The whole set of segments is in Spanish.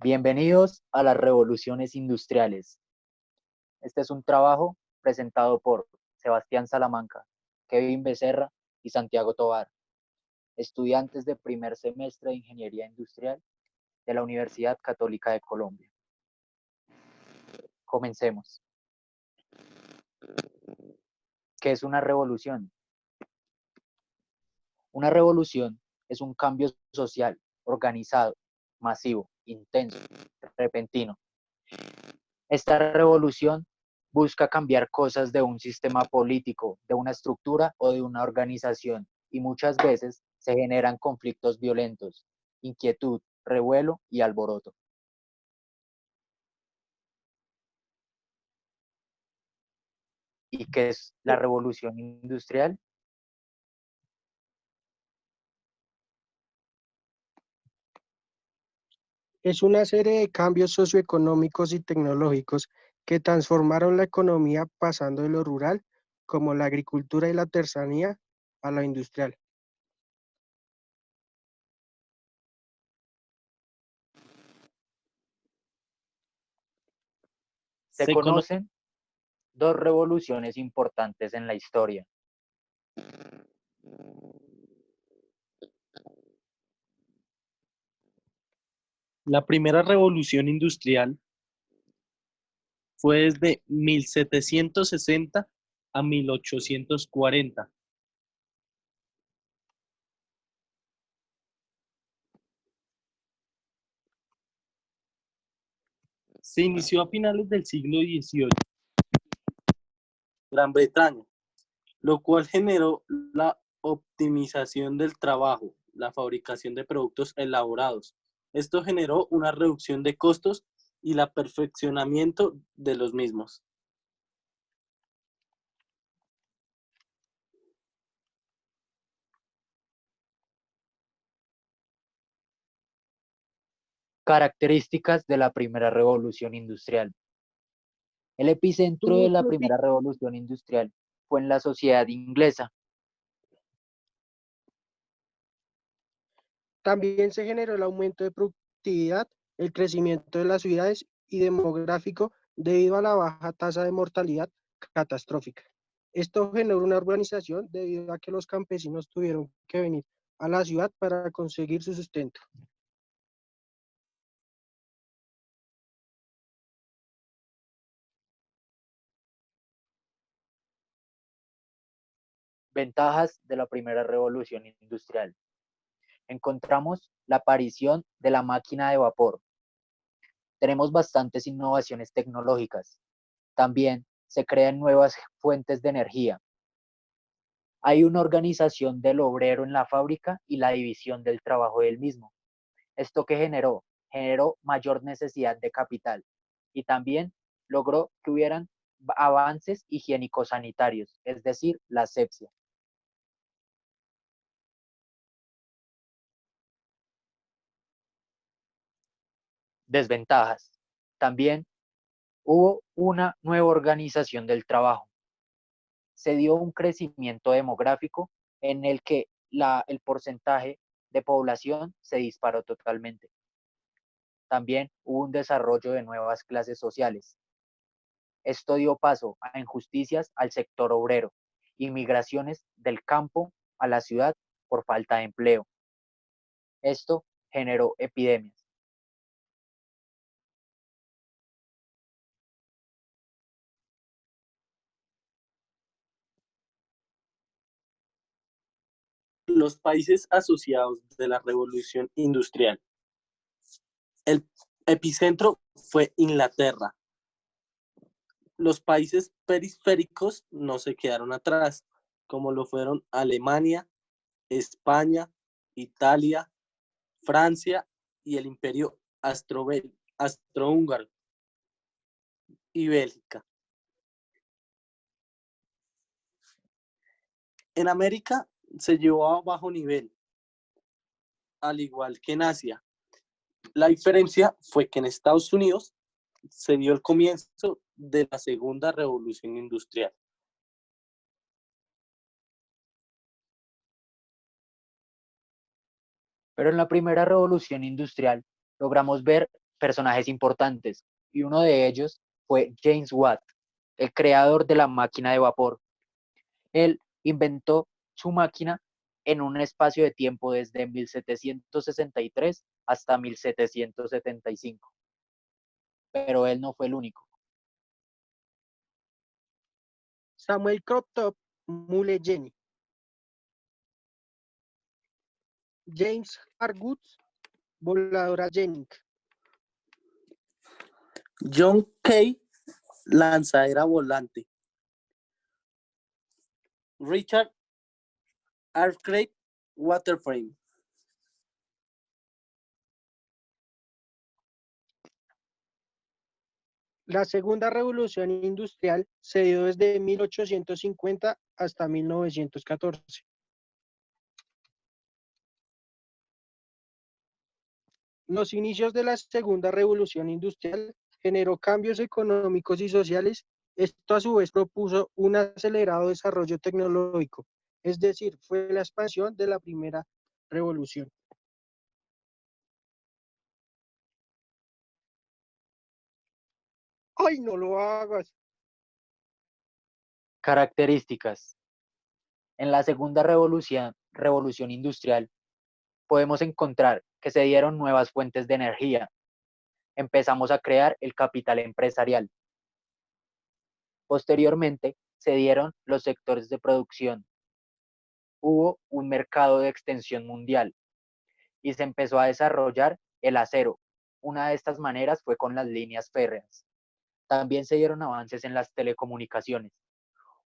Bienvenidos a las revoluciones industriales. Este es un trabajo presentado por Sebastián Salamanca, Kevin Becerra y Santiago Tovar, estudiantes de primer semestre de Ingeniería Industrial de la Universidad Católica de Colombia. Comencemos. ¿Qué es una revolución? Una revolución es un cambio social, organizado, masivo, intenso, repentino. Esta revolución busca cambiar cosas de un sistema político, de una estructura o de una organización, y muchas veces se generan conflictos violentos, inquietud, revuelo y alboroto. ¿Y qué es la revolución industrial? Es una serie de cambios socioeconómicos y tecnológicos que transformaron la economía pasando de lo rural, como la agricultura y la artesanía, a lo industrial. Se conocen dos revoluciones importantes en la historia. La primera revolución industrial fue desde 1760 a 1840. Se inició a finales del siglo XVIII en Gran Bretaña, lo cual generó la optimización del trabajo, la fabricación de productos elaborados. Esto generó una reducción de costos y el perfeccionamiento de los mismos. Características de la primera revolución industrial. El epicentro de la primera revolución industrial fue en la sociedad inglesa. También se generó el aumento de productividad, el crecimiento de las ciudades y demográfico debido a la baja tasa de mortalidad catastrófica. Esto generó una urbanización debido a que los campesinos tuvieron que venir a la ciudad para conseguir su sustento. Ventajas de la primera revolución industrial. Encontramos la aparición de la máquina de vapor. Tenemos bastantes innovaciones tecnológicas. También se crean nuevas fuentes de energía. Hay una organización del obrero en la fábrica y la división del trabajo del mismo. ¿Esto qué generó? Generó mayor necesidad de capital y también logró que hubieran avances higiénico-sanitarios, es decir, la asepsia. Desventajas. También hubo una nueva organización del trabajo. Se dio un crecimiento demográfico en el que el porcentaje de población se disparó totalmente. También hubo un desarrollo de nuevas clases sociales. Esto dio paso a injusticias al sector obrero, inmigraciones del campo a la ciudad por falta de empleo. Esto generó epidemias. Los países asociados de la revolución industrial. El epicentro fue Inglaterra. Los países periféricos no se quedaron atrás, como lo fueron Alemania, España, Italia, Francia y el Imperio Austrohúngaro y Bélgica. En América se llevó a bajo nivel, al igual que en Asia. La diferencia fue que en Estados Unidos se dio el comienzo de la segunda revolución industrial. Pero en la primera revolución industrial logramos ver personajes importantes, y uno de ellos fue James Watt, el creador de la máquina de vapor. Él inventó su máquina en un espacio de tiempo desde 1763 hasta 1775. Pero él no fue el único. Samuel Crompton Mulleney, James Harwood, voladora Jennings, John Kay, lanzadera volante. Richard Arkwright, waterframe. La segunda revolución industrial se dio desde 1850 hasta 1914. Los inicios de la segunda revolución industrial generó cambios económicos y sociales. Esto a su vez propuso un acelerado desarrollo tecnológico, es decir, fue la expansión de la primera revolución. ¡Ay, no lo hagas! Características. En la segunda revolución industrial, podemos encontrar que se dieron nuevas fuentes de energía. Empezamos a crear el capital empresarial. Posteriormente, se dieron los sectores de producción. Hubo un mercado de extensión mundial y se empezó a desarrollar el acero. Una de estas maneras fue con las líneas férreas. También se dieron avances en las telecomunicaciones.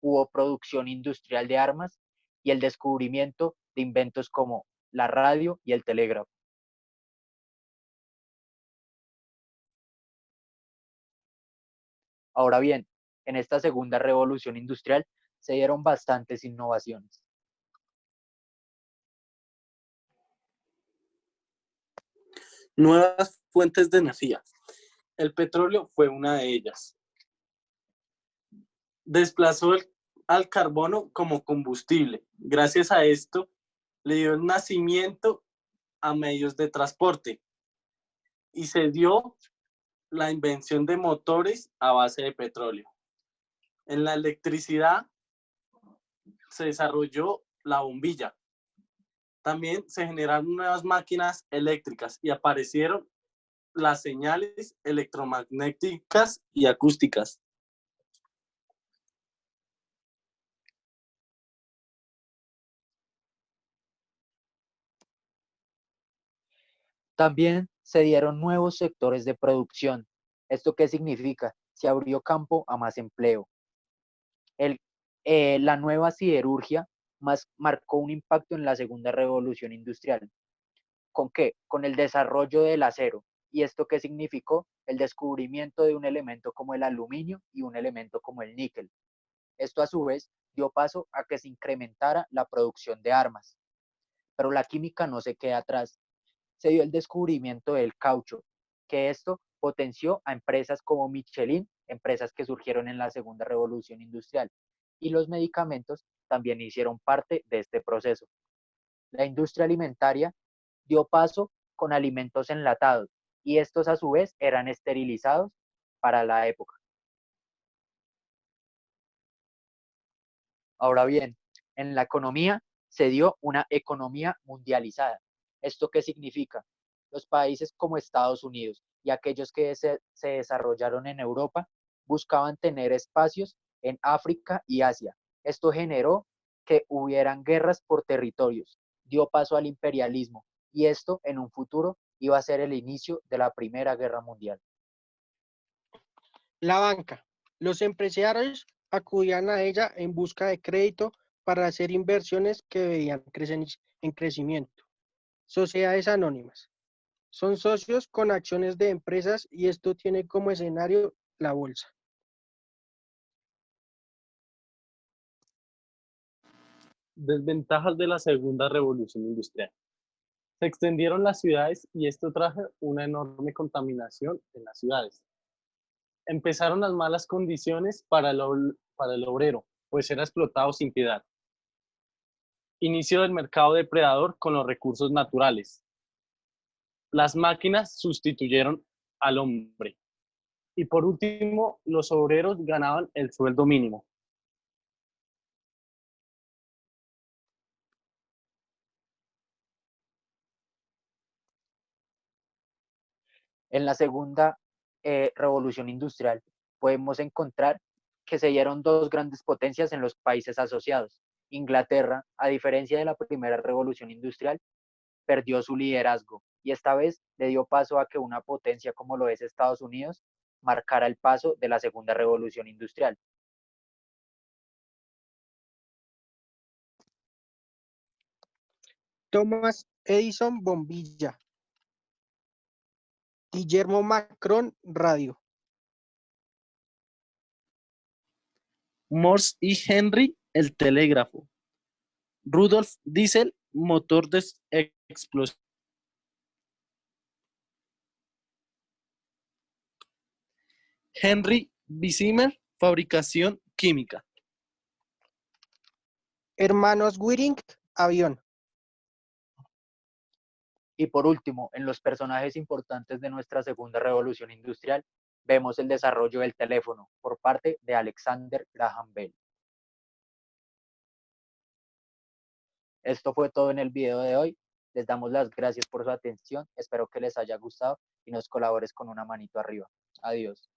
Hubo producción industrial de armas y el descubrimiento de inventos como la radio y el telégrafo. Ahora bien, en esta segunda revolución industrial se dieron bastantes innovaciones. Nuevas fuentes de energía. El petróleo fue una de ellas. Desplazó al carbono como combustible. Gracias a esto, le dio el nacimiento a medios de transporte y se dio la invención de motores a base de petróleo. En la electricidad se desarrolló la bombilla. También se generaron nuevas máquinas eléctricas y aparecieron las señales electromagnéticas y acústicas. También se dieron nuevos sectores de producción. ¿Esto qué significa? Se abrió campo a más empleo. La nueva siderurgia marcó un impacto en la segunda revolución industrial. ¿Con qué? Con el desarrollo del acero. ¿Y esto qué significó? El descubrimiento de un elemento como el aluminio y un elemento como el níquel. Esto a su vez dio paso a que se incrementara la producción de armas. Pero la química no se queda atrás. Se dio el descubrimiento del caucho, que esto potenció a empresas como Michelin, empresas que surgieron en la segunda revolución industrial, y los medicamentos también hicieron parte de este proceso. La industria alimentaria dio paso con alimentos enlatados, y estos a su vez eran esterilizados para la época. Ahora bien, en la economía se dio una economía mundializada. ¿Esto qué significa? Los países como Estados Unidos y aquellos que se desarrollaron en Europa buscaban tener espacios en África y Asia. Esto generó que hubieran guerras por territorios, dio paso al imperialismo y esto en un futuro iba a ser el inicio de la Primera Guerra Mundial. La banca. Los empresarios acudían a ella en busca de crédito para hacer inversiones que veían en crecimiento. Sociedades anónimas. Son socios con acciones de empresas y esto tiene como escenario la bolsa. Desventajas de la segunda revolución industrial. Se extendieron las ciudades y esto trajo una enorme contaminación en las ciudades. Empezaron las malas condiciones para el obrero, pues era explotado sin piedad. Inicio del mercado depredador con los recursos naturales. Las máquinas sustituyeron al hombre. Y por último, los obreros ganaban el sueldo mínimo. En la segunda revolución industrial podemos encontrar que se dieron dos grandes potencias en los países asociados. Inglaterra, a diferencia de la primera revolución industrial, perdió su liderazgo y esta vez le dio paso a que una potencia como lo es Estados Unidos marcara el paso de la segunda revolución industrial. Thomas Edison bombilla. Guillermo Macron radio. Morse y Henry, el telégrafo. Rudolf Diesel, motor de explosión. Henry Bessemer, fabricación química. Hermanos Whiting avión. Y por último, en los personajes importantes de nuestra segunda revolución industrial, vemos el desarrollo del teléfono por parte de Alexander Graham Bell. Esto fue todo en el video de hoy. Les damos las gracias por su atención. Espero que les haya gustado y nos colabores con una manito arriba. Adiós.